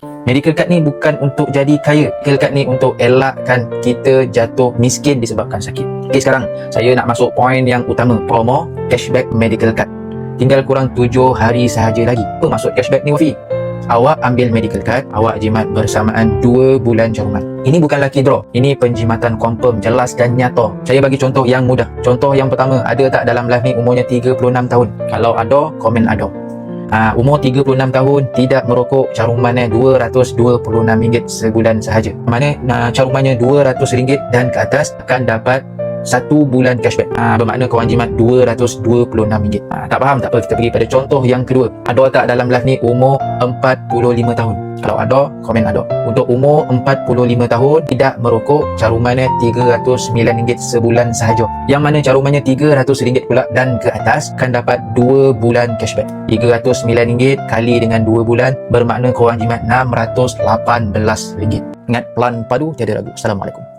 Medical card ni bukan untuk jadi kaya. Medical card ni untuk elakkan kita jatuh miskin disebabkan sakit. Okey, sekarang saya nak masuk poin yang utama, promo cashback medical card. Tinggal kurang 7 hari sahaja lagi. Apa maksud cashback ni, Wafi? Awak ambil medical card, awak jimat bersamaan 2 bulan caruman. Ini bukan lucky draw, ini penjimatan confirm, jelas dan nyata. Saya bagi contoh yang mudah. Contoh yang pertama, ada tak dalam live ni umurnya 36 tahun? Kalau ada, komen ada. Umur 36 tahun, tidak merokok, carumannya RM226 sebulan sahaja. Mana carumannya RM200 dan ke atas akan dapat 1 bulan cashback. Bermakna korang jimat RM226. Tak faham? Tak apa, kita pergi pada contoh yang kedua. Ada tak dalam live ni umur 45 tahun? Kalau ada, komen ada. Untuk umur 45 tahun, tidak merokok, carumannya RM309 sebulan sahaja. Yang mana carumannya RM300 pula dan ke atas akan dapat 2 bulan cashback. RM309 kali dengan 2 bulan bermakna korang jimat RM618. Ingat, pelan padu tiada ragu. Assalamualaikum.